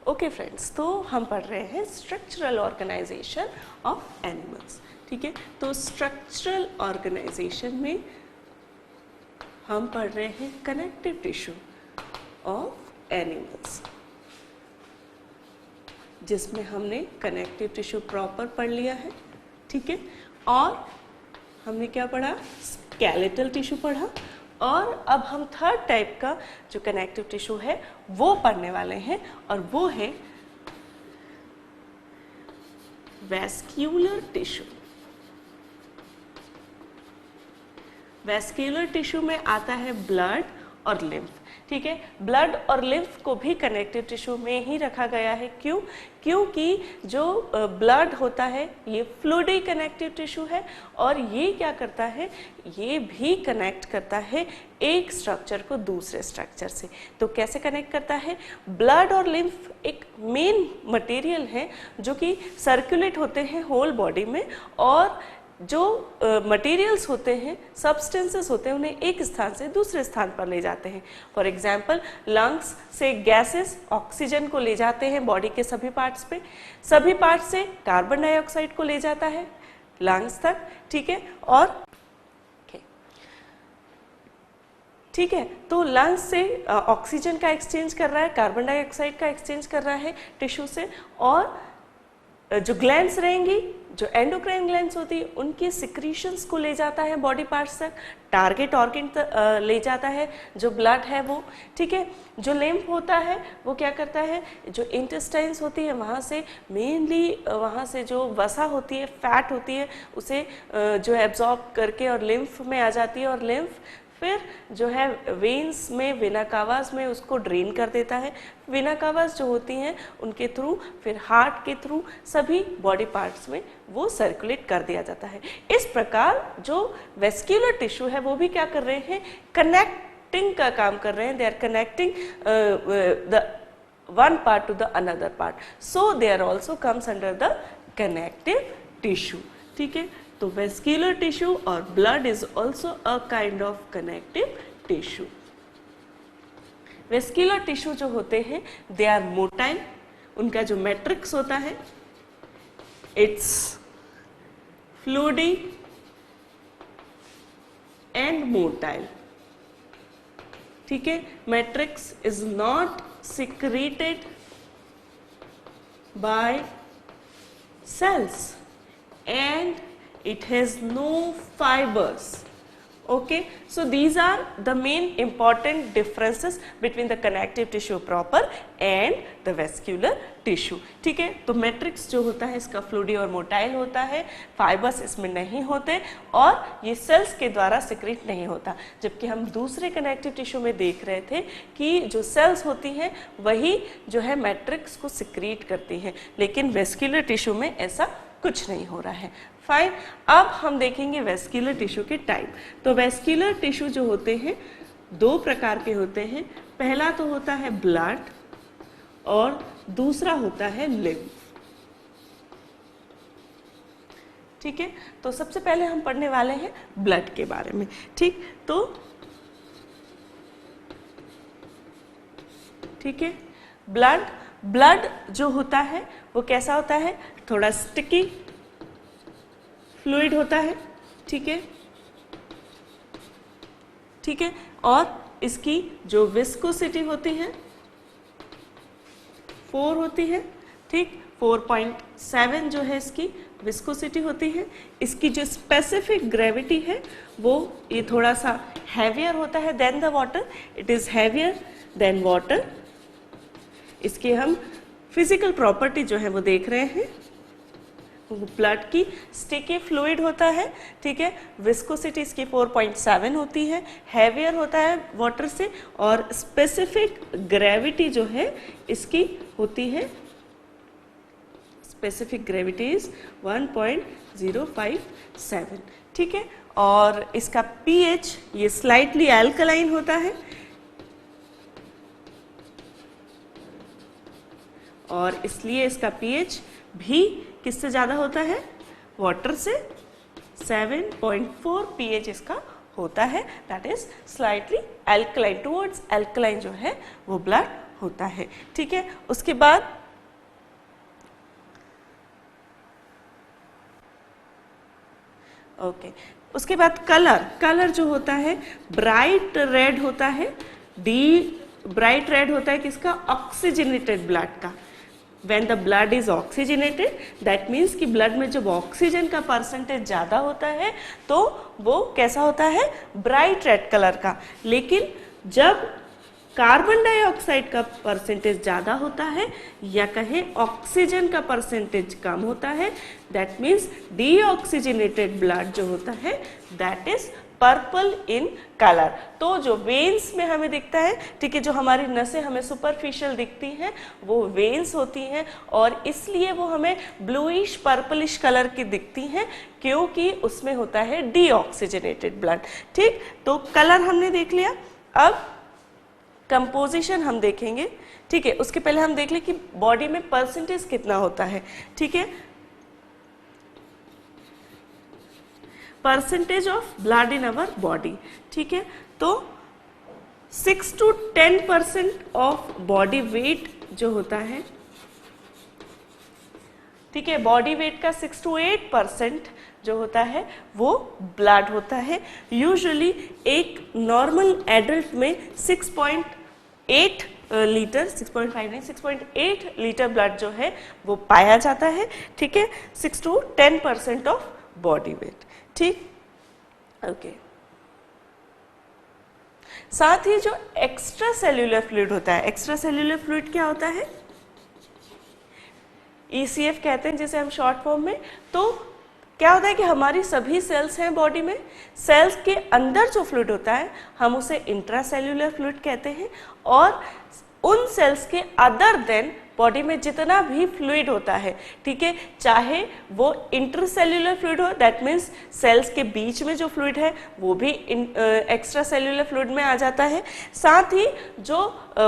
Okay friends, तो हम पढ़ रहे हैं स्ट्रक्चरल ऑर्गेनाइजेशन ऑफ एनिमल्स। ठीक है, तो स्ट्रक्चरल ऑर्गेनाइजेशन में हम पढ़ रहे हैं कनेक्टिव टिश्यू ऑफ एनिमल्स, जिसमें हमने कनेक्टिव टिश्यू प्रॉपर पढ़ लिया है। ठीक है, और हमने क्या पढ़ा, स्केलेटल टिश्यू पढ़ा, और अब हम थर्ड टाइप का जो कनेक्टिव टिश्यू है वो पढ़ने वाले हैं, और वो है वैस्क्यूलर टिश्यू। वैस्क्यूलर टिश्यू में आता है ब्लड और लिम्फ। ठीक है, ब्लड और लिम्फ को भी कनेक्टिव टिश्यू में ही रखा गया है। क्यों? क्योंकि जो ब्लड होता है ये फ्लूइडी कनेक्टिव टिश्यू है, और ये क्या करता है, ये भी कनेक्ट करता है एक स्ट्रक्चर को दूसरे स्ट्रक्चर से। तो कैसे कनेक्ट करता है? ब्लड और लिम्फ एक मेन मटेरियल है जो कि सर्कुलेट होते हैं होल बॉडी में, और जो मटेरियल्स होते हैं, सब्सटेंसेस होते हैं, उन्हें एक स्थान से दूसरे स्थान पर ले जाते हैं। फॉर एग्जांपल, लंग्स से गैसेस ऑक्सीजन को ले जाते हैं बॉडी के सभी पार्ट्स पे, सभी पार्ट्स से कार्बन डाइऑक्साइड को ले जाता है लंग्स तक। ठीक है, और ठीक है, तो लंग्स से ऑक्सीजन का एक्सचेंज कर रहा है, कार्बन डाइऑक्साइड का एक्सचेंज कर रहा है टिश्यू से, और जो ग्लैंड्स रहेंगी, जो एंडोक्राइन ग्लैंड्स होती है, उनकी सिक्रीशंस को ले जाता है बॉडी पार्ट्स तक, टारगेट ऑर्गन ले जाता है जो ब्लड है वो। ठीक है, जो लिम्फ होता है वो क्या करता है, जो इंटेस्टाइन्स होती है वहाँ से मेनली, वहाँ से जो वसा होती है, फैट होती है, उसे जो है एब्जॉर्ब करके और लिम्फ में आ जाती है, और लिम्फ फिर जो है वेन्स में, वेना कावास में उसको ड्रेन कर देता है। वेना कावास जो होती हैं उनके थ्रू, फिर हार्ट के थ्रू सभी बॉडी पार्ट्स में वो सर्कुलेट कर दिया जाता है। इस प्रकार जो वेस्क्यूलर टिश्यू है वो भी क्या कर रहे हैं, कनेक्टिंग का काम कर रहे हैं। They are connecting the one part to the another part, so they are also comes under the connective tissue. ठीक है, तो वेस्क्यूलर टिश्यू और blood is also a kind of connective tissue. Vascular tissue जो होते हैं they are motile, उनका जो matrix होता है इट्स फ्लूइडी एंड मोटाइल। ठीक है, matrix is not secreted by cells and it has no fibers. Okay, so these are the main important differences between the connective tissue proper and the vascular tissue. ठीक है, तो matrix जो होता है इसका फ्लूइडी और मोटाइल होता है, फाइबर्स इसमें नहीं होते, और ये सेल्स के द्वारा सिक्रीट नहीं होता। जबकि हम दूसरे कनेक्टिव टिश्यू में देख रहे थे कि जो सेल्स होती हैं वही जो है मैट्रिक्स को सिक्रीट करती हैं, लेकिन वेस्क्यूलर टिश्यू में ऐसा कुछ नहीं हो रहा है। फाइन, अब हम देखेंगे वेस्क्यूलर टिश्यू के टाइप। तो वेस्क्यूलर टिश्यू जो होते हैं दो प्रकार के होते हैं। पहला तो होता है ब्लड और दूसरा होता है लिम्फ। ठीक है, तो सबसे पहले हम पढ़ने वाले हैं ब्लड के बारे में। ठीक, तो ठीक है, ब्लड जो होता है वो कैसा होता है, थोड़ा स्टिकी फ्लूइड होता है। ठीक है, ठीक है, और इसकी जो विस्कोसिटी होती है 4 होती है। ठीक, 4.7 जो है इसकी विस्कोसिटी होती है। इसकी जो स्पेसिफिक ग्रेविटी है वो ये थोड़ा सा हैवियर होता है than the water, it is heavier than water. इसके हम फिजिकल प्रॉपर्टी जो है वो देख रहे हैं, ब्लड की स्टिकी फ्लूइड होता है। ठीक है, विस्कोसिटी इसकी 4.7 होती है, हैवियर होता है वाटर से, और स्पेसिफिक ग्रेविटी जो है इसकी होती है, स्पेसिफिक ग्रेविटी इज 1.057। ठीक है, और इसका पीएच ये स्लाइटली एल्कलाइन होता है, और इसलिए इसका पीएच भी किससे ज़्यादा होता है, वाटर से। 7.4 pH इसका होता है, that is slightly alkaline, towards alkaline जो है वो ब्लड होता है। ठीक है, उसके बाद उसके बाद कलर जो होता है ब्राइट रेड होता है। ब्राइट रेड होता है किसका? ऑक्सीजनेटेड ब्लड का। When the blood is oxygenated, that means कि ब्लड में जब ऑक्सीजन का परसेंटेज ज़्यादा होता है तो वो कैसा होता है? ब्राइट रेड कलर का। लेकिन जब कार्बन डाइऑक्साइड का परसेंटेज ज़्यादा होता है या कहें ऑक्सीजन का परसेंटेज कम होता है, दैट मीन्स डीऑक्सीजनेटेड ब्लड जो होता है that is purple in colour. तो जो वेन्स में हमें दिखता है, ठीक है, जो हमारी नसें हमें सुपरफिशियल दिखती हैं वो वेन्स होती हैं और इसलिए वो हमें ब्लूइश पर्पलिश कलर की दिखती हैं क्योंकि उसमें होता है डीऑक्सीजनेटेड ब्लड। ठीक, तो कलर हमने देख लिया। अब कंपोजिशन हम देखेंगे। ठीक है, उसके पहले हम देख लें कि बॉडी में परसेंटेज कितना होता है। ठीक है, percentage of blood in our body. ठीक है, तो 6 to 10% ऑफ बॉडी वेट जो होता है, ठीक है, बॉडी वेट का 6 to 8% जो होता है वो ब्लड होता है। यूजुअली एक नॉर्मल एडल्ट में 6.8 लीटर, 6.5 नहीं 6.8 लीटर ब्लड जो है वो पाया जाता है। ठीक है, 6 to 10% ऑफ बॉडी वेट। ठीक, ओके। साथ ही जो एक्स्ट्रा सेल्यूलर फ्लूइड होता है, एक्स्ट्रा सेल्यूलर फ्लूइड क्या होता है? ECF कहते हैं जिसे हम शॉर्ट फॉर्म में। तो क्या होता है कि हमारी सभी सेल्स हैं बॉडी में, सेल्स के अंदर जो फ्लूइड होता है हम उसे इंट्रा सेल्यूलर फ्लूइड कहते हैं और उन सेल्स के अदर देन बॉडी में जितना भी फ्लूइड होता है, ठीक है, चाहे वो इंटरसेल्यूलर फ्लूइड हो, दैट मीन्स सेल्स के बीच में जो फ्लूइड है वो भी एक्स्ट्रा सेल्यूलर फ्लूइड में आ जाता है। साथ ही जो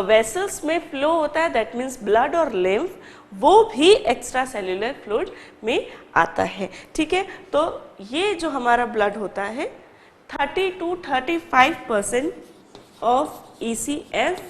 वेसल्स में फ्लो होता है, दैट मीन्स ब्लड और लिम्फ, वो भी एक्स्ट्रा सेल्यूलर फ्लूइड में आता है। ठीक है, तो ये जो हमारा ब्लड होता है 30 to 35% ऑफ ECF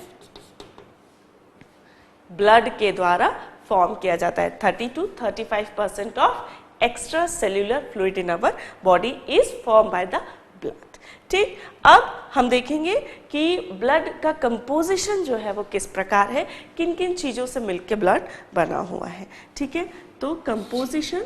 ब्लड के द्वारा फॉर्म किया जाता है। 30 to 35% of extra cellular fluid in our body is form by the blood. ठीक, अब हम देखेंगे कि ब्लड का कंपोजिशन जो है वो किस प्रकार है, किन किन चीजों से मिलकर ब्लड बना हुआ है। ठीक है, तो कंपोजिशन,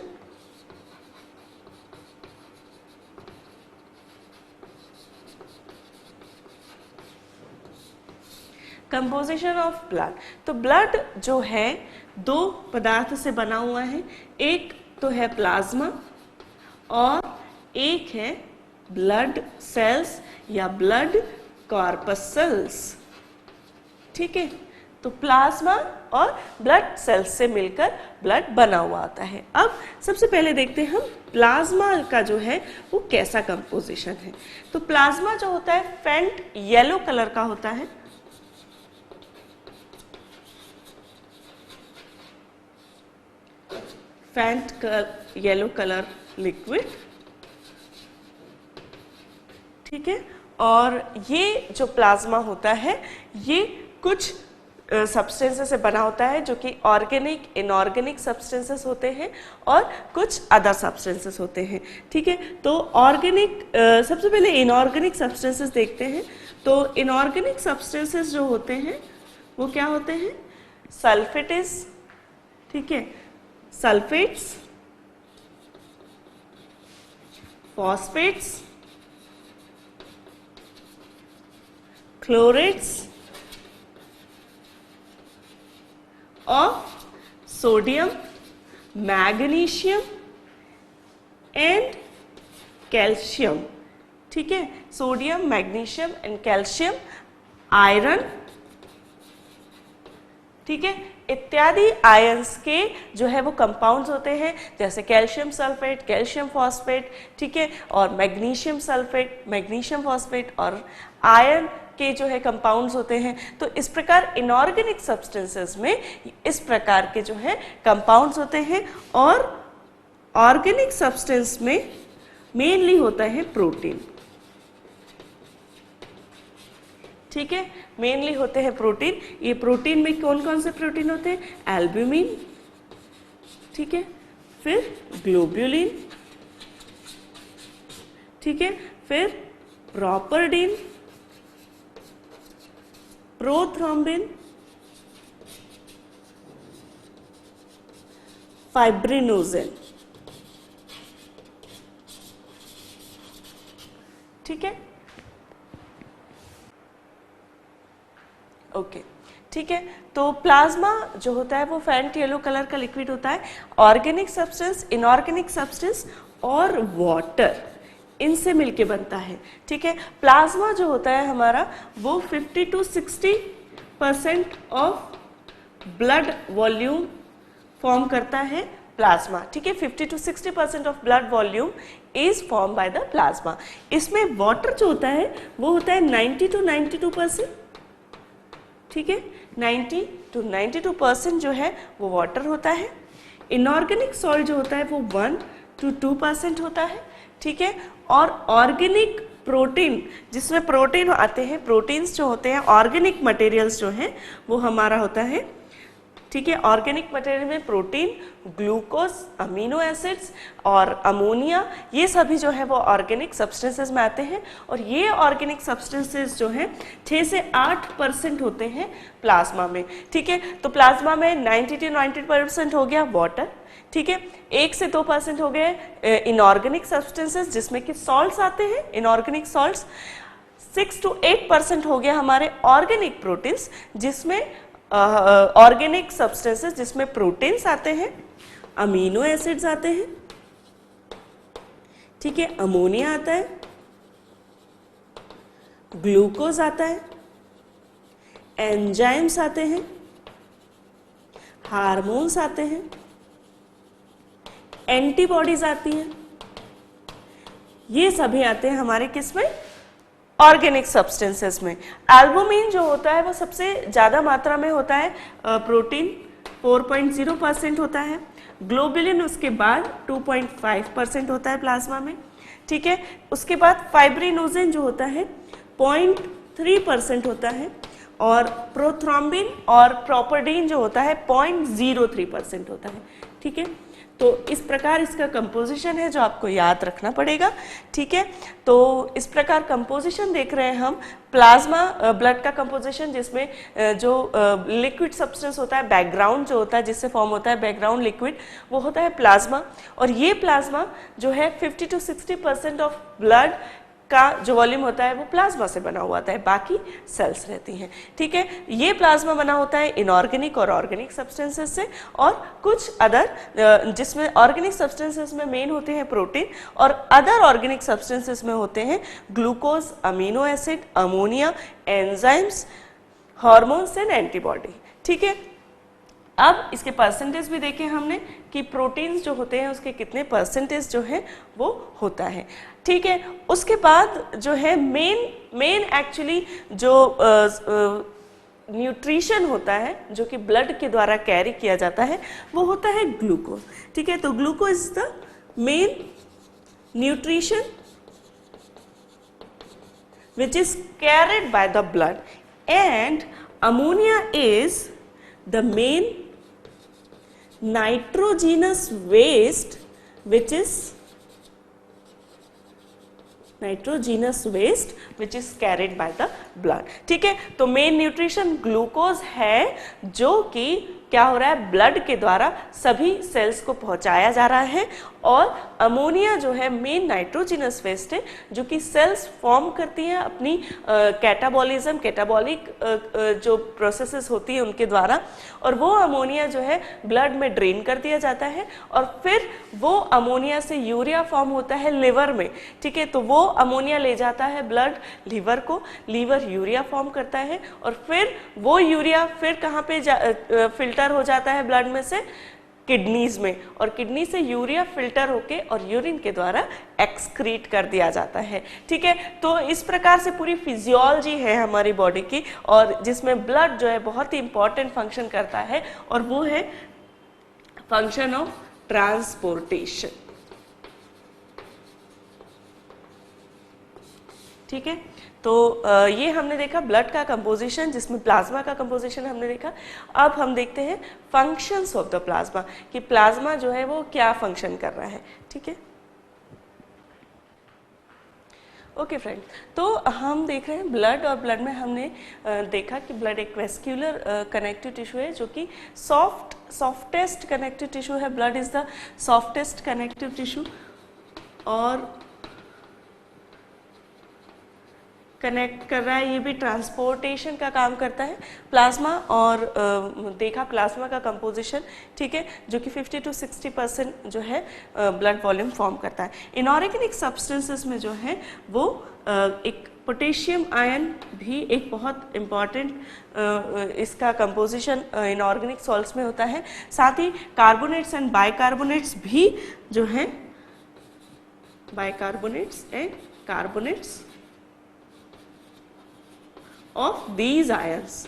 कंपोजिशन ऑफ ब्लड। तो ब्लड जो है दो पदार्थ से बना हुआ है, एक तो है प्लाज्मा और एक है ब्लड सेल्स या ब्लड कॉर्पसल्स। ठीक है, तो प्लाज्मा और ब्लड सेल्स से मिलकर ब्लड बना हुआ आता है। अब सबसे पहले देखते हैं हम प्लाज्मा का जो है वो कैसा कंपोजिशन है। तो प्लाज्मा जो होता है फेंट येलो कलर का होता है। फेंट येलो कलर लिक्विड। ठीक है, और ये जो प्लाज्मा होता है ये कुछ सब्सटेंसेस से बना होता है जो कि ऑर्गेनिक, इनऑर्गेनिक सब्सटेंसेस होते हैं और कुछ अदर सब्सटेंसेस होते हैं। ठीक है, तो ऑर्गेनिक, सबसे पहले इनऑर्गेनिक सब्सटेंसेस देखते हैं। तो इनऑर्गेनिक सब्सटेंसेस जो होते हैं वो क्या होते हैं? सल्फेटेस, ठीक है, sulphates, phosphates, chlorates of sodium, magnesium and calcium। ठीक है, sodium, magnesium and calcium, iron, ठीक है, इत्यादि आयंस के जो है वो कंपाउंड्स होते हैं, जैसे कैल्शियम सल्फेट, कैल्शियम फॉस्फेट, ठीक है, और मैग्नीशियम सल्फेट, मैग्नीशियम फॉस्फेट और आयरन के जो है कंपाउंड्स होते हैं। तो इस प्रकार इनऑर्गेनिक सब्सटेंसेस में इस प्रकार के जो है कंपाउंड्स होते हैं और ऑर्गेनिक सब्सटेंस में मेनली होता है प्रोटीन। ठीक है, मेनली होते हैं प्रोटीन। ये प्रोटीन में कौन कौन से प्रोटीन होते हैं? एल्ब्यूमिन, ठीक है, फिर ग्लोब्यूलिन, ठीक है, फिर प्रोपर्डिन, प्रोथ्रोम्बिन, फाइब्रिनोजेन, ठीक है, ओके, ठीक है। तो प्लाज्मा जो होता है वो फेंट येलो कलर का लिक्विड होता है। ऑर्गेनिक सब्सटेंस, इनऑर्गेनिक सब्सटेंस और वाटर, इनसे मिलके बनता है, ठीक है। प्लाज्मा जो होता है हमारा वो 50 to 60% of blood volume form करता है प्लाज्मा, ठीक है। 50 to 60% of blood volume is form by the plasma. इसमें वाटर जो होता है वो होता है 90 to 92%, ठीक है, 90 to 92% जो है वो वाटर होता है। इनऑर्गेनिक सॉल्ट जो होता है वो 1 to 2% होता है, ठीक है। और ऑर्गेनिक प्रोटीन, जिसमें प्रोटीन आते हैं, प्रोटीन्स जो होते हैं, ऑर्गेनिक मटेरियल्स जो हैं वो हमारा होता है, ठीक है। ऑर्गेनिक मटेरियल में प्रोटीन, ग्लूकोज, अमीनो एसिड्स और अमोनिया, ये सभी जो है वो ऑर्गेनिक सब्सटेंसेस में आते हैं। और ये ऑर्गेनिक सब्सटेंसेस जो हैं 6 से 8% होते हैं प्लाज्मा में, ठीक है। तो प्लाज्मा में 90 to 90% हो गया वाटर, ठीक है। 1 से 2% हो गए इनऑर्गेनिक सब्सटेंसेस जिसमें कि सॉल्ट्स आते हैं, इनऑर्गेनिक सॉल्ट्स। 6 to 8% हो गया हमारे ऑर्गेनिक प्रोटीन्स, जिसमें ऑर्गेनिक सब्सटेंसेस जिसमें प्रोटीन्स आते हैं, अमीनो एसिड्स आते हैं, ठीक है, अमोनिया आता है, ग्लूकोज आता है, एंजाइम्स आते हैं, हार्मोन्स आते हैं, एंटीबॉडीज आती हैं, ये सभी आते हैं हमारे किस में? ऑर्गेनिक सब्सटेंसेस में। एल्बुमिन जो होता है वो सबसे ज़्यादा मात्रा में होता है, प्रोटीन 4.0% होता है। ग्लोबुलिन उसके बाद 2.5% होता है प्लाज्मा में, ठीक है। उसके बाद फाइब्रिनोजेन जो होता है 0.3% होता है। और प्रोथ्रोम्बिन और प्रोपर्डीन जो होता है 0.03% होता है, ठीक है। तो इस प्रकार इसका कंपोजिशन है जो आपको याद रखना पड़ेगा, ठीक है। तो इस प्रकार कंपोजिशन देख रहे हैं हम प्लाज्मा ब्लड का कंपोजिशन, जिसमें जो लिक्विड सब्सटेंस होता है, बैकग्राउंड जो होता है जिससे फॉर्म होता है बैकग्राउंड लिक्विड, वो होता है प्लाज्मा। और ये प्लाज्मा जो है 50 to 60% ऑफ ब्लड का जो वॉल्यूम होता है वो प्लाज्मा से बना हुआ होता है, बाकी सेल्स रहती हैं, ठीक है। ये प्लाज्मा बना होता है इनऑर्गेनिक और ऑर्गेनिक सब्सटेंसेस से, और कुछ अदर, जिसमें ऑर्गेनिक सब्सटेंसेस में मेन होते हैं प्रोटीन, और अदर ऑर्गेनिक सब्सटेंसेस में होते हैं glucose, amino acid, ammonia, enzymes, hormones and antibody, ठीक है। अब इसके परसेंटेज भी देखे हमने कि प्रोटीन्स जो होते हैं उसके कितने परसेंटेज जो है वो होता है, ठीक है। उसके बाद जो है मेन एक्चुअली जो न्यूट्रिशन होता है जो कि ब्लड के द्वारा कैरी किया जाता है वो होता है ग्लूकोज, ठीक है। तो glucose is the main nutrition which is carried by the blood, and ammonia is the main nitrogenous waste which is carried by the blood, ठीक है। तो मेन न्यूट्रिशन ग्लूकोज है जो कि क्या हो रहा है, ब्लड के द्वारा सभी सेल्स को पहुंचाया जा रहा है। और अमोनिया जो है मेन नाइट्रोजिनस वेस्ट है जो कि सेल्स फॉर्म करती हैं अपनी कैटाबॉलिज्म, कैटाबॉलिक जो प्रोसेसेस होती है उनके द्वारा, और वो अमोनिया जो है ब्लड में ड्रेन कर दिया जाता है, और फिर वो अमोनिया से यूरिया फॉर्म होता है लिवर में, ठीक है। तो वो अमोनिया ले जाता है ब्लड लीवर को, लीवर यूरिया फॉर्म करता है, और फिर वो यूरिया फिर कहाँ पे फिल्टर हो जाता है ब्लड में से, किडनीज में, और किडनी से यूरिया फिल्टर होके और यूरिन के द्वारा एक्सक्रीट कर दिया जाता है, ठीक है। तो इस प्रकार से पूरी फिजियोलॉजी है हमारी बॉडी की, और जिसमें ब्लड जो है बहुत ही इंपॉर्टेंट फंक्शन करता है, और वो है फंक्शन ऑफ ट्रांसपोर्टेशन, ठीक है। तो ये हमने देखा ब्लड का कंपोजिशन, जिसमें प्लाज्मा का कंपोजिशन हमने देखा। अब हम देखते हैं फंक्शंस ऑफ द प्लाज्मा, कि प्लाज्मा जो है वो क्या फंक्शन कर रहा है। ठीक है, ओके फ्रेंड, तो हम देख रहे हैं ब्लड, और ब्लड में हमने देखा कि ब्लड एक वेस्क्यूलर कनेक्टिव टिश्यू है, जो कि सॉफ्टेस्ट कनेक्टिव टिश्यू है। Blood is the softest connective tissue और कनेक्ट कर रहा है, ये भी ट्रांसपोर्टेशन का काम करता है प्लाज्मा। और देखा प्लाज्मा का कंपोजिशन, ठीक है, जो कि 50 to 60% जो है ब्लड वॉल्यूम फॉर्म करता है। इनऑर्गेनिक सब्सटेंसेस में जो है वो एक पोटेशियम आयन भी एक बहुत इम्पॉर्टेंट इसका कंपोजिशन इनऑर्गेनिक सॉल्ट्स में होता है। साथ ही कार्बोनेट्स एंड बाइकार्बोनेट्स भी जो है, bicarbonates and carbonates of these ions.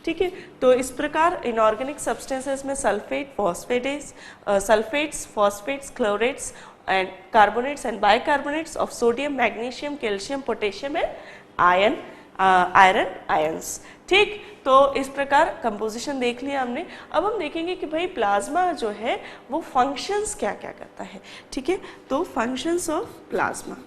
ठीक है, तो इस प्रकार इनऑर्गेनिक सब्सटेंसेस में sulphate, sulphates, phosphates, chlorates and carbonates and bicarbonates of sodium, magnesium, calcium, potassium and iron ions. ठीक, तो इस प्रकार कंपोजिशन देख लिया हमने। अब हम देखेंगे कि भाई प्लाज्मा जो है वो फंक्शंस क्या क्या करता है। ठीक है, तो फंक्शंस ऑफ प्लाज्मा,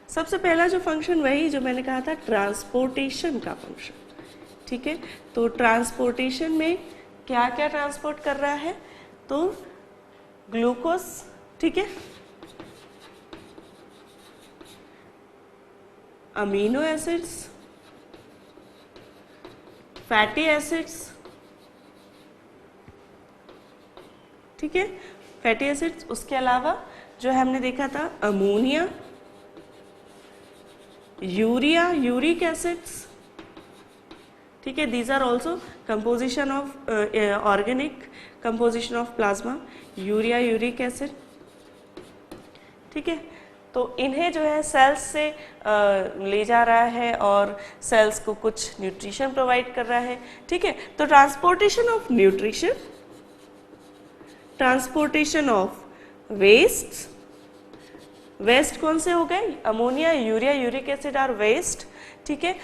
सबसे पहला जो फंक्शन वही जो मैंने कहा था, ट्रांसपोर्टेशन का फंक्शन। ठीक है, तो ट्रांसपोर्टेशन में क्या क्या ट्रांसपोर्ट कर रहा है, तो ग्लूकोज, ठीक है, अमीनो एसिड्स, फैटी एसिड्स, ठीक है, फैटी एसिड्स। उसके अलावा जो हमने देखा था अमोनिया, यूरिया, यूरिक एसिड्स, ठीक है, these are also composition of organic composition of plasma, urea, uric acid. ठीक है, तो इन्हें जो है सेल्स से ले जा रहा है और सेल्स को कुछ न्यूट्रिशन प्रोवाइड कर रहा है। ठीक है, तो transportation of nutrition, transportation of waste, waste कौन से हो गए, ammonia, urea, uric acid are waste. ठीक है,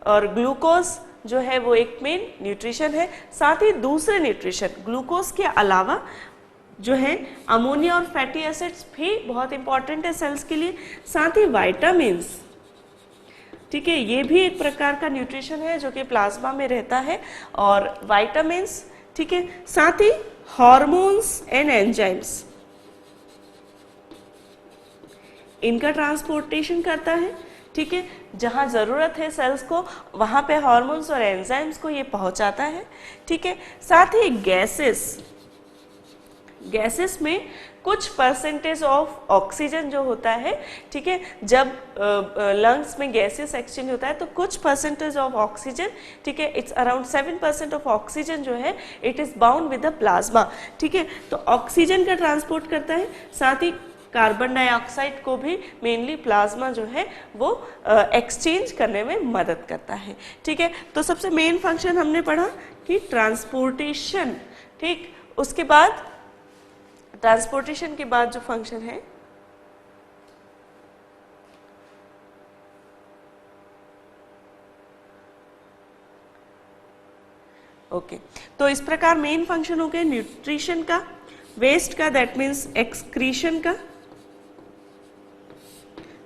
और ग्लूकोज जो है वो एक मेन न्यूट्रिशन है। साथ ही दूसरे न्यूट्रिशन ग्लूकोज के अलावा जो है अमोनिया और फैटी एसिड्स भी बहुत इंपॉर्टेंट है सेल्स के लिए। साथ ही वाइटामिन्स, ठीक है, ये भी एक प्रकार का न्यूट्रिशन है जो कि प्लाज्मा में रहता है, और वाइटामिन्स, ठीक है, साथ ही हार्मोन्स एंड एंजाइम्स, इनका ट्रांसपोर्टेशन करता है। ठीक है, जहां जरूरत है सेल्स को वहां पे हार्मोन्स और एंजाइम्स को ये पहुंचाता है। ठीक है, साथ ही गैसेस, गैसेस में कुछ परसेंटेज ऑफ ऑक्सीजन जो होता है, ठीक है, जब लंग्स में गैसेस एक्सचेंज होता है तो कुछ परसेंटेज ऑफ ऑक्सीजन, ठीक है, इट्स अराउंड 7% ऑफ ऑक्सीजन जो है it is bound with the plasma. ठीक है, तो ऑक्सीजन का ट्रांसपोर्ट करता है। साथ ही कार्बन डाइऑक्साइड को भी मेनली प्लाज्मा जो है वो एक्सचेंज करने में मदद करता है। ठीक है, तो सबसे मेन फंक्शन हमने पढ़ा कि ट्रांसपोर्टेशन। ठीक, उसके बाद ट्रांसपोर्टेशन के बाद जो फंक्शन है ओके, तो इस प्रकार मेन फंक्शन हो गए न्यूट्रिशन का, वेस्ट का, दैट मीन्स एक्सक्रीशन का।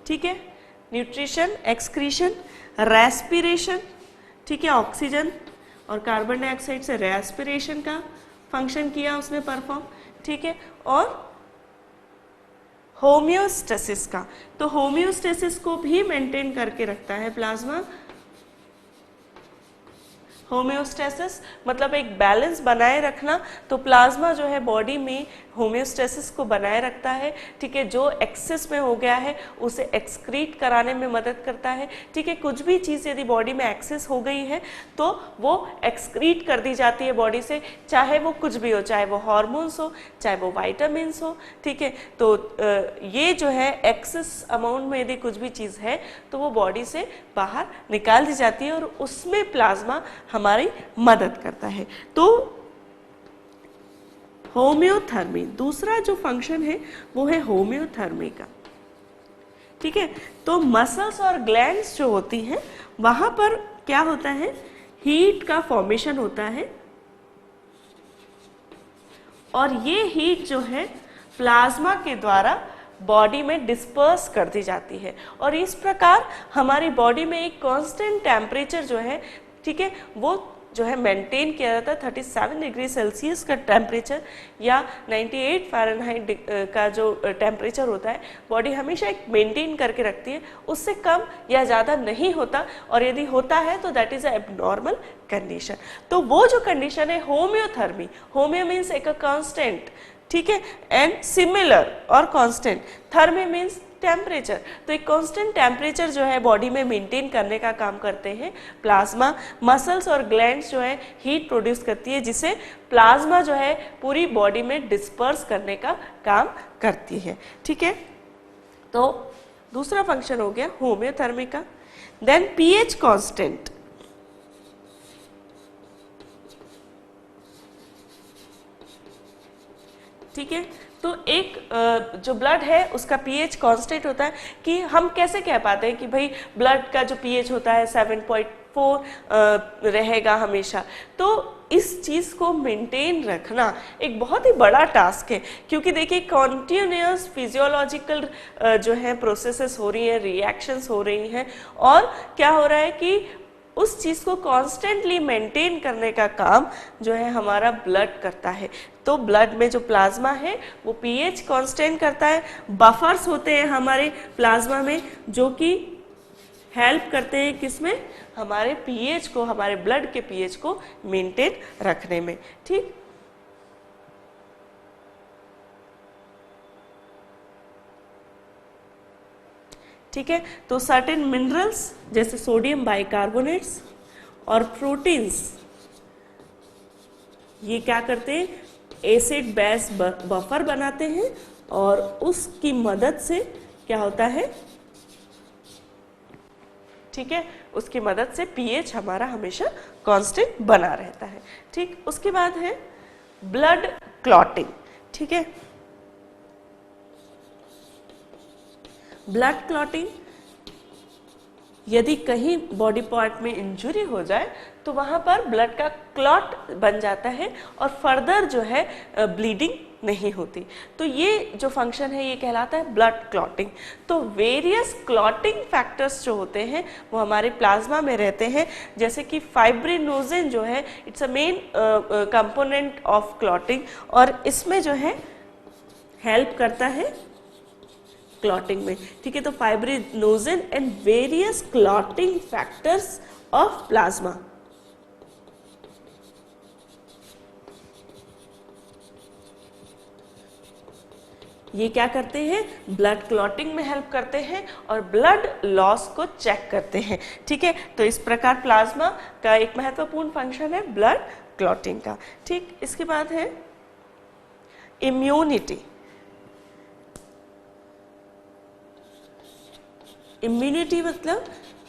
ठीक है, न्यूट्रिशन, एक्सक्रीशन, रेस्पिरेशन, ठीक है, ऑक्सीजन और कार्बन डाइऑक्साइड से रेस्पिरेशन का फंक्शन किया उसने परफॉर्म। ठीक है, और होम्योस्टेसिस का, तो होम्योस्टेसिस को भी मेंटेन करके रखता है प्लाज्मा। होम्योस्टेसिस मतलब एक बैलेंस बनाए रखना। तो प्लाज्मा जो है बॉडी में होम्योस्टेसिस को बनाए रखता है, ठीक है। जो एक्सेस में हो गया है उसे एक्सक्रीट कराने में मदद करता है, ठीक है। कुछ भी चीज़ यदि बॉडी में एक्सेस हो गई है तो वो एक्सक्रीट कर दी जाती है बॉडी से, चाहे वो कुछ भी हो, चाहे वो हार्मोन्स हो, चाहे वो वाइटामिन्स हो, ठीक है। तो ये जो है एक्सेस अमाउंट में यदि कुछ भी चीज़ है तो वो बॉडी से बाहर निकाल दी जाती है और उसमें प्लाज्मा हमारी मदद करता है। तो होम्योथर्मी दूसरा जो फंक्शन है वो है होम्योथर्मी का, ठीक है। तो मसल्स और ग्लैंड्स जो होती हैं वहां पर क्या होता है, हीट का फॉर्मेशन होता है और ये हीट जो है प्लाज्मा के द्वारा बॉडी में डिस्पर्स कर दी जाती है और इस प्रकार हमारी बॉडी में एक कांस्टेंट टेम्परेचर जो है, ठीक है, वो जो है मेंटेन किया जाता है। 37 डिग्री सेल्सियस का टेम्परेचर या 98 फ़ारेनहाइट का जो टेम्परेचर होता है बॉडी हमेशा एक मेंटेन करके रखती है, उससे कम या ज़्यादा नहीं होता और यदि होता है तो that is a abnormal condition. तो वो जो कंडीशन है होम्योथर्मी, होम्यो मीन्स एक कांस्टेंट, ठीक है, एंड सिमिलर और कांस्टेंट, थर्मी मीन्स टेम्परेचर। तो एक कांस्टेंट टेम्परेचर जो है बॉडी में मेंटेन करने का काम करते हैं प्लाज्मा। मसल्स और ग्लैंड्स जो है हीट प्रोड्यूस करती है जिसे प्लाज्मा जो है पूरी बॉडी में डिस्पर्स करने का काम करती है, ठीक है। तो दूसरा फंक्शन हो गया होम्योथर्मी का। देन पीएच कांस्टेंट, ठीक है। तो एक जो ब्लड है उसका पीएच कांस्टेंट होता है कि हम कैसे कह पाते हैं कि भाई ब्लड का जो पीएच होता है 7.4 रहेगा हमेशा। तो इस चीज़ को मेंटेन रखना एक बहुत ही बड़ा टास्क है, क्योंकि देखिए कॉन्टिन्यूस फिजियोलॉजिकल जो है प्रोसेसेस हो रही हैं, रिएक्शंस हो रही हैं और क्या हो रहा है कि उस चीज़ को कॉन्स्टेंटली मेंटेन करने का काम जो है हमारा ब्लड करता है। तो ब्लड में जो प्लाज्मा है वो पीएच कांस्टेंट करता है। बफर्स होते हैं हमारे प्लाज्मा में जो कि हेल्प करते हैं किसमें, हमारे पीएच को, हमारे ब्लड के पीएच को मेंटेन रखने में, ठीक। ठीक है। तो सर्टेन मिनरल्स जैसे सोडियम बाइकार्बोनेट्स और प्रोटीन्स ये क्या करते हैं, एसिड बेस बफर बनाते हैं और उसकी मदद से क्या होता है, ठीक है, उसकी मदद से पीएच हमारा हमेशा कांस्टेंट बना रहता है, ठीक। उसके बाद है ब्लड क्लॉटिंग, ठीक है। ब्लड क्लॉटिंग, यदि कहीं बॉडी पार्ट में इंजरी हो जाए तो वहाँ पर ब्लड का क्लॉट बन जाता है और फर्दर जो है ब्लीडिंग नहीं होती। तो ये जो फंक्शन है ये कहलाता है ब्लड क्लॉटिंग। तो वेरियस क्लॉटिंग फैक्टर्स जो होते हैं वो हमारे प्लाज्मा में रहते हैं, जैसे कि फाइब्रिनोजेन जो है it's a main component of clotting और इसमें जो है हेल्प करता है क्लॉटिंग में, ठीक है। तो fibrinogen and various clotting factors of plasma, ये क्या करते हैं, ब्लड क्लॉटिंग में हेल्प करते हैं और ब्लड लॉस को चेक करते हैं, ठीक है। तो इस प्रकार प्लाज्मा का एक महत्वपूर्ण फंक्शन है ब्लड क्लॉटिंग का, ठीक। इसके बाद है इम्यूनिटी। इम्यूनिटी मतलब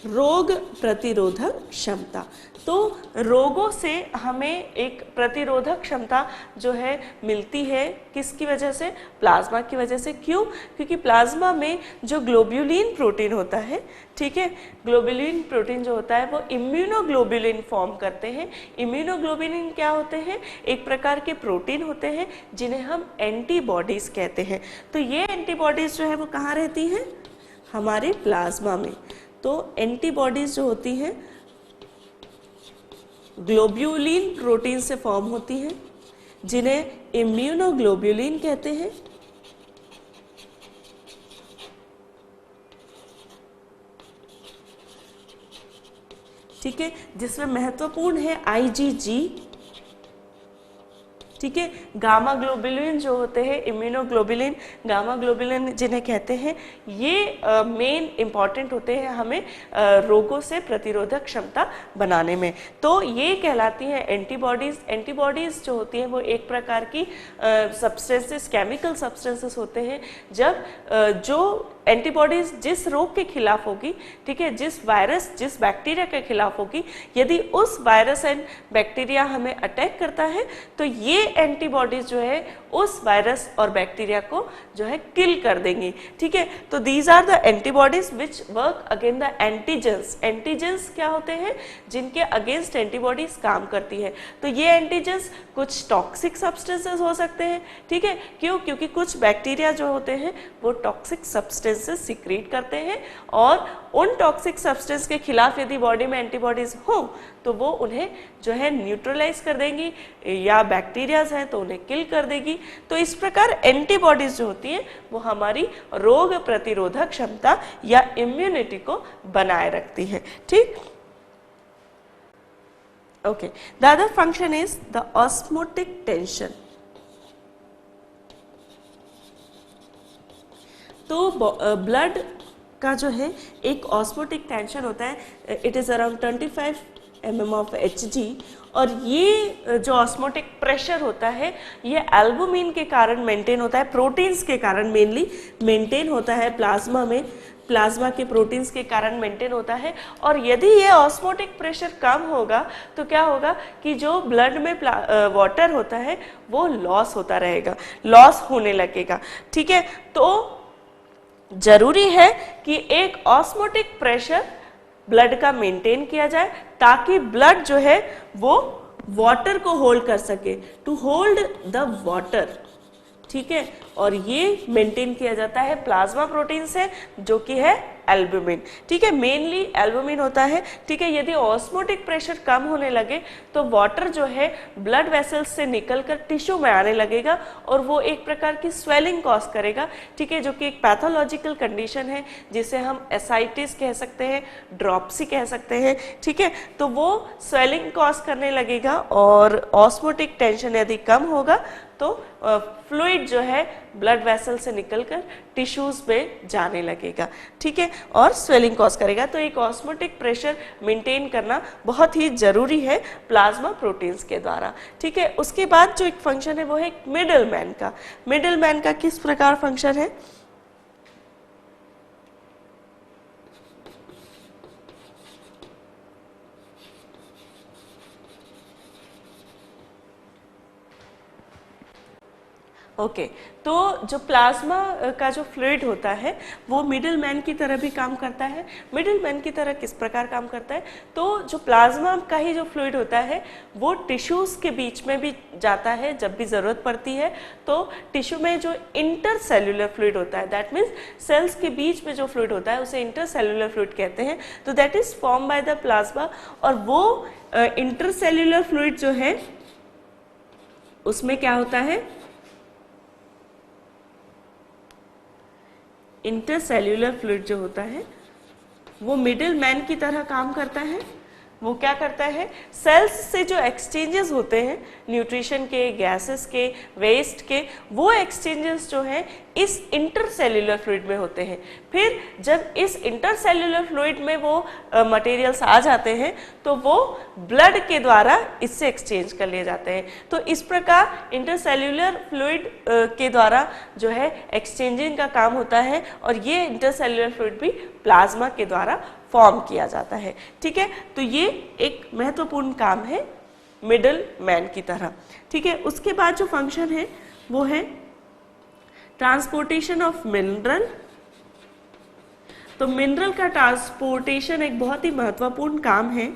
रोग प्रतिरोधक क्षमता। तो रोगों से हमें एक प्रतिरोधक क्षमता जो है मिलती है, किसकी वजह से, प्लाज्मा की वजह से। क्यों, क्योंकि प्लाज्मा में जो ग्लोब्यूलिन प्रोटीन होता है, ठीक है, ग्लोब्यूलिन प्रोटीन जो होता है वो इम्यूनोग्लोब्यूलिन फॉर्म करते हैं। इम्यूनोग्लोब्यूलिन क्या होते हैं, एक प्रकार के प्रोटीन होते हैं जिन्हें हम एंटीबॉडीज कहते हैं। तो ये एंटीबॉडीज जो है वो कहाँ रहती हैं, हमारे प्लाज्मा में। तो एंटीबॉडीज जो होती हैं ग्लोब्यूलिन प्रोटीन से फॉर्म होती हैं जिन्हें इम्यूनोग्लोब्यूलिन कहते हैं, ठीक। ठीक है, जिसमें महत्वपूर्ण है IgG, ठीक है, गामा ग्लोबुलिन जो होते हैं, इम्यूनोग्लोबुलिन, गामा ग्लोबुलिन जिन्हें कहते हैं, ये मेन इंपॉर्टेंट होते हैं हमें रोगों से प्रतिरोधक क्षमता बनाने में। तो ये कहलाती हैं एंटीबॉडीज। एंटीबॉडीज जो होती हैं वो एक प्रकार की सब्सटेंसेस, केमिकल सब्सटेंसेस होते हैं। जब जो एंटीबॉडीज जिस रोग के खिलाफ होगी, ठीक है, जिस वायरस, जिस बैक्टीरिया के खिलाफ होगी, यदि उस वायरस एंड बैक्टीरिया हमें अटैक करता है तो ये एंटीबॉडीज जो है उस वायरस और बैक्टीरिया को जो है किल कर देंगी। ठीक है, तो these are the antibodies which work against the antigens. Antigens क्या होते हैं? जिनके अगेंस्ट एंटीबॉडीज काम करती है। तो ये एंटीजेंस कुछ टॉक्सिक सब्सटेंसेस हो सकते हैं। ठीक है, क्यों? क्योंकि कुछ बैक्टीरिया जो होते हैं वो टॉक्सिक सब्सटेंसेस सीक्रेट करते हैं और उन टॉक्सिक सब्सटेंस के खिलाफ यदि बॉडी में एंटीबॉडीज हो तो वो उन्हें जो है न्यूट्रलाइज कर देंगी, या बैक्टीरियाज हैं तो उन्हें किल कर देगी। तो इस प्रकार एंटीबॉडीज जो होती हैं वो हमारी रोग प्रतिरोधक क्षमता या इम्यूनिटी को बनाए रखती है। ठीक, okay. The other function is the osmotic tension. तो ब्लड का जो है एक ऑस्मोटिक टेंशन होता है, it is around 25 mm of Hg, और ये जो ऑस्मोटिक प्रेशर होता है ये एल्बुमिन के कारण मेंटेन होता है, प्रोटीन्स के कारण मेनली मेंटेन होता है प्लाज्मा में, प्लाज्मा के प्रोटीन्स के कारण मेंटेन होता है। और यदि ये ऑस्मोटिक प्रेशर कम होगा तो क्या होगा कि जो ब्लड में वाटर होता है वो लॉस होता रहेगा, लॉस होने लगेगा। ठीक है, तो जरूरी है कि एक ऑस्मोटिक प्रेशर ब्लड का मेंटेन किया जाए ताकि ब्लड जो है वो वाटर को होल्ड कर सके, टू होल्ड द वाटर। ठीक है, और ये मेंटेन किया जाता है प्लाज्मा प्रोटीन से जो कि है एल्बुमिन। ठीक है, मेनली एल्बुमिन होता है। ठीक है, यदि ऑस्मोटिक प्रेशर कम होने लगे तो वाटर जो है ब्लड वेसल्स से निकलकर टिश्यू में आने लगेगा और वो एक प्रकार की स्वेलिंग कॉज करेगा। ठीक है, जो कि एक पैथोलॉजिकल कंडीशन है जिसे हम एसाइटिस कह सकते हैं, ड्रॉप्सी कह सकते हैं। ठीक है, तो वो स्वेलिंग कॉज करने लगेगा और ऑस्मोटिक टेंशन यदि कम होगा तो फ्लूइड जो है ब्लड वेसल से निकलकर टिश्यूज में जाने लगेगा। ठीक है, और स्वेलिंग कॉज करेगा। तो एक ऑस्मोटिक प्रेशर मेंटेन करना बहुत ही जरूरी है प्लाज्मा प्रोटीन्स के द्वारा। ठीक है, उसके बाद जो एक फंक्शन है वो है मिडल मैन का। मिडल मैन का किस प्रकार फंक्शन है? ओके, तो जो प्लाज्मा का जो फ्लूइड होता है वो मिडिल मैन की तरह भी काम करता है। मिडिल मैन की तरह किस प्रकार काम करता है? तो जो प्लाज्मा का ही जो फ्लूइड होता है वो टिश्यूज के बीच में भी जाता है जब भी ज़रूरत पड़ती है। तो टिश्यू में जो इंटरसेल्यूलर फ्लूइड होता है, दैट मीन्स सेल्स के बीच में जो फ्लूइड होता है उसे इंटरसेल्यूलर फ्लूइड कहते हैं। तो that is form by the plasma, और वो इंटरसेल्यूलर फ्लूइड जो है उसमें क्या होता है? इंटरसेल्यूलर फ्लूइड जो होता है वो मिडिल मैन की तरह काम करता है। वो क्या करता है? सेल्स से जो एक्सचेंजेस होते हैं न्यूट्रिशन के, गैसेस के, वेस्ट के, वो एक्सचेंजेस जो हैं इस इंटरसेल्यूलर फ्लूइड में होते हैं। फिर जब इस इंटरसेल्यूलर फ्लूइड में वो मटेरियल्स आ जाते हैं तो वो ब्लड के द्वारा इससे एक्सचेंज कर लिए जाते हैं। तो इस प्रकार इंटरसेल्यूलर फ्लूइड के द्वारा जो है एक्सचेंजिंग का काम होता है और ये इंटरसेल्यूलर फ्लूइड भी प्लाज्मा के द्वारा फॉर्म किया जाता है। ठीक है, तो ये एक महत्वपूर्ण काम है मिडल मैन की तरह। ठीक है, उसके बाद जो फंक्शन है वो है ट्रांसपोर्टेशन ऑफ मिनरल। तो मिनरल का ट्रांसपोर्टेशन एक बहुत ही महत्वपूर्ण काम है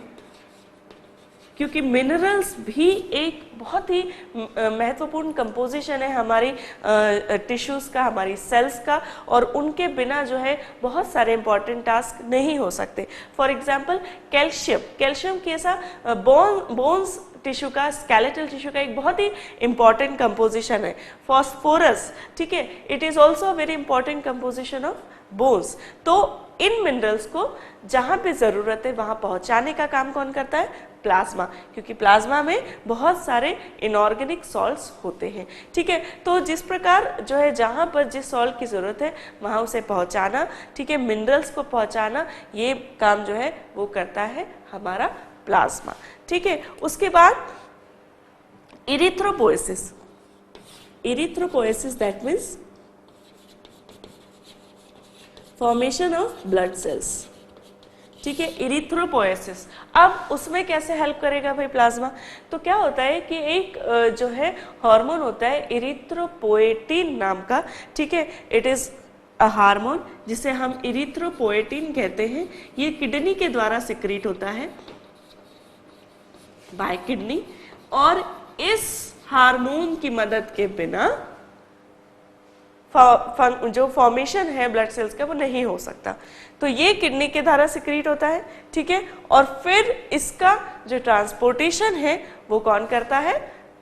क्योंकि मिनरल्स भी एक बहुत ही महत्वपूर्ण कंपोजिशन है हमारी टिश्यूज़ का, हमारी सेल्स का, और उनके बिना जो है बहुत सारे इंपॉर्टेंट टास्क नहीं हो सकते। फॉर एग्जांपल कैल्शियम, कैल्शियम कैसा बोन्स टिश्यू का, स्केलेटल टिश्यू का एक बहुत ही इंपॉर्टेंट कंपोजिशन है। फॉस्फोरस, ठीक है, it is also very important composition of bones. तो इन मिनरल्स को जहाँ पे ज़रूरत है वहाँ पहुँचाने का काम कौन करता है? प्लाज्मा, क्योंकि प्लाज्मा में बहुत सारे इनऑर्गेनिक सॉल्ट्स होते हैं। ठीक है, तो जिस प्रकार जो है जहाँ पर जिस सॉल्ट की ज़रूरत है वहाँ उसे पहुँचाना, ठीक है, मिनरल्स को पहुँचाना, ये काम जो है वो करता है हमारा प्लाज्मा। ठीक है, उसके बाद erythropoiesis. Erythropoiesis that means formation of blood cells. ठीक है, इरिथ्रोपोएसिस। अब उसमें कैसे हेल्प करेगा भाई प्लाज्मा? तो क्या होता है कि एक जो है हार्मोन होता है इरिथ्रोपोएटिन नाम का। ठीक है, इट इज अ हार्मोन जिसे हम इरिथ्रोपोएटिन कहते हैं। ये किडनी के द्वारा सिक्रीट होता है बाय किडनी, और इस हार्मोन की मदद के बिना जो फॉर्मेशन है ब्लड सेल्स का वो नहीं हो सकता। तो ये किडनी के द्वारा सिक्रीट होता है। ठीक है, और फिर इसका जो ट्रांसपोर्टेशन है वो कौन करता है?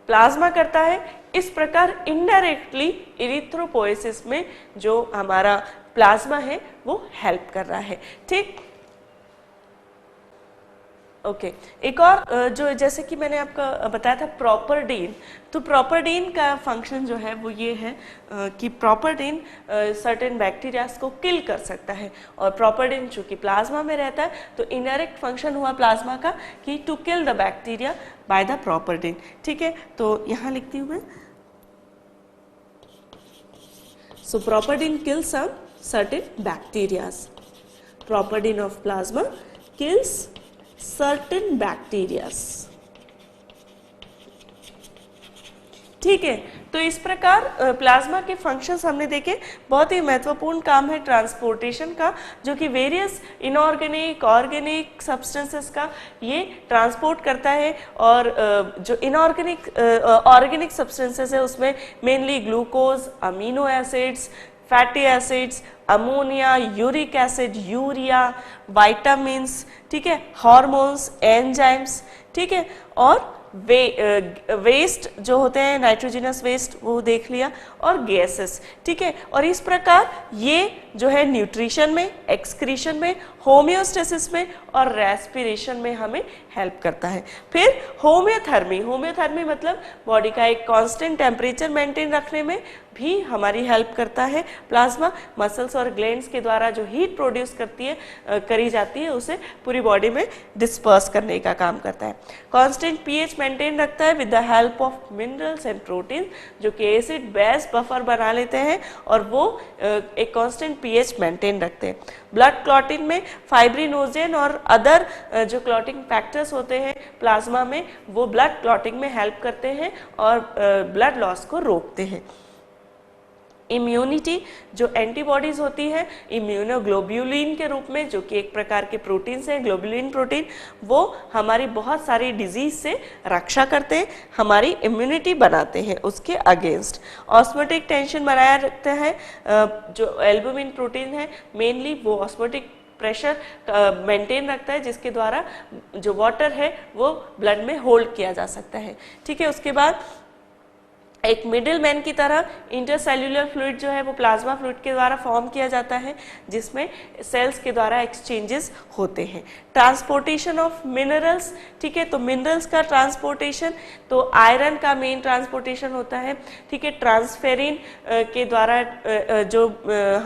प्लाज्मा करता है। इस प्रकार इनडायरेक्टली इरिथ्रोपोएसिस में जो हमारा प्लाज्मा है वो हेल्प कर रहा है। ठीक, ओके, एक और जो जैसे कि मैंने आपको बताया था प्रोपर्डीन, तो प्रोपर्डीन का फंक्शन जो है वो ये है कि प्रोपर्डीन सर्टेन बैक्टीरियाज को किल कर सकता है, और प्रोपर्डीन चूंकि प्लाज्मा में रहता है तो इनडायरेक्ट फंक्शन हुआ प्लाज्मा का कि to kill the bacteria by the properdin. ठीक है, तो यहाँ लिखती हूँ मैं, so properdin kill some certain bacterias. Properdin of plasma kills certain bacterias। ठीक है, तो इस प्रकार प्लाज्मा के फंक्शंस हमने देखे। बहुत ही महत्वपूर्ण काम है ट्रांसपोर्टेशन का, जो कि वेरियस इनऑर्गेनिक ऑर्गेनिक सब्सटेंसेस का ये ट्रांसपोर्ट करता है। और जो इनऑर्गेनिक ऑर्गेनिक सब्सटेंसेस है उसमें mainly glucose, amino acids, fatty acids, ammonia, uric acid, urea, vitamins, ठीक है, हार्मोन्स, एंजाइम्स, ठीक है, और वेस्ट जो होते हैं नाइट्रोजनस वेस्ट वो देख लिया, और गैसेस। ठीक है, और इस प्रकार ये जो है न्यूट्रिशन में, एक्सक्रीशन में, होम्योस्टेसिस में और रेस्पिरेशन में हमें हेल्प करता है। फिर होम्योथर्मी, होम्योथर्मी मतलब बॉडी का एक कांस्टेंट टेम्परेचर मेंटेन रखने में भी हमारी हेल्प करता है प्लाज्मा। मसल्स और ग्लैंड्स के द्वारा जो हीट प्रोड्यूस करी जाती है उसे पूरी बॉडी में डिस्पर्स करने का काम करता है। कांस्टेंट पीएच मेंटेन रखता है with the help of minerals and protein, जो कि एसिड बेस बफर बना लेते हैं और वो एक कांस्टेंट पीएच मेंटेन रखते हैं। ब्लड क्लॉटिंग में फाइब्रिनोजेन और अदर जो क्लॉटिंग फैक्टर्स होते हैं प्लाज्मा में, वो ब्लड क्लॉटिंग में हेल्प करते हैं और ब्लड लॉस को रोकते हैं। इम्यूनिटी, जो एंटीबॉडीज होती है इम्यूनोग्लोब्यूलिन के रूप में, जो कि एक प्रकार के प्रोटीन है, ग्लोब्यूलिन प्रोटीन, वो हमारी बहुत सारी डिजीज से रक्षा करते हैं, हमारी इम्यूनिटी बनाते हैं उसके अगेंस्ट। ऑस्मोटिक टेंशन बनाया रखता है जो एल्बुमिन प्रोटीन है, मेनली वो ऑस्मोटिक प्रेशर मेंटेन रखता है, जिसके द्वारा जो वाटर है वो ब्लड में होल्ड किया जा सकता है। ठीक है, उसके बाद एक मिडिल मैन की तरह इंटरसेल्यूलर फ्लूइड जो है वो प्लाज्मा फ्लूइड के द्वारा फॉर्म किया जाता है, जिसमें सेल्स के द्वारा एक्सचेंजेस होते हैं। ट्रांसपोर्टेशन ऑफ मिनरल्स, ठीक है, तो मिनरल्स का ट्रांसपोर्टेशन, तो आयरन का मेन ट्रांसपोर्टेशन होता है। ठीक है, ट्रांसफेरिन के द्वारा जो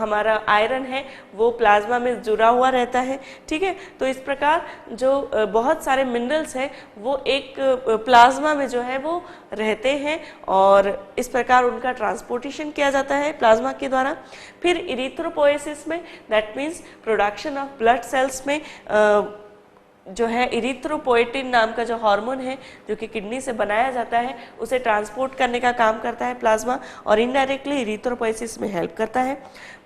हमारा आयरन है वो प्लाज्मा में जुड़ा हुआ रहता है। ठीक है, तो इस प्रकार जो बहुत सारे मिनरल्स हैं वो एक प्लाज्मा में जो है वो रहते हैं और इस प्रकार उनका ट्रांसपोर्टेशन किया जाता है प्लाज्मा के द्वारा। फिर इरिथ्रोपोएसिस में, that means production of blood cells में जो है इरिथ्रोपोएटिन नाम का जो हार्मोन है जो कि किडनी से बनाया जाता है, उसे ट्रांसपोर्ट करने का काम करता है प्लाज्मा और इनडायरेक्टली इरिथ्रोपोएसिस में हेल्प करता है।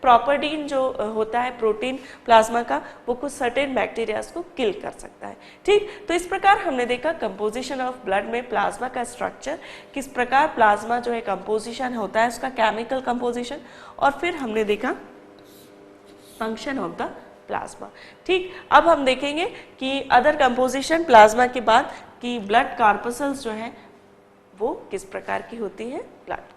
प्रोपर्डीन जो होता है प्रोटीन प्लाज्मा का, वो कुछ सर्टेन बैक्टीरियाज को किल कर सकता है। ठीक, तो इस प्रकार हमने देखा कंपोजिशन ऑफ ब्लड में प्लाज्मा का स्ट्रक्चर, किस प्रकार प्लाज्मा जो है कंपोजिशन होता है उसका केमिकल कंपोजिशन, और फिर हमने देखा फंक्शन ऑफ द प्लाज्मा। ठीक, अब हम देखेंगे कि अदर कंपोजिशन प्लाज्मा के बाद कि ब्लड कार्पसल्स जो है वो किस प्रकार की होती है ब्लड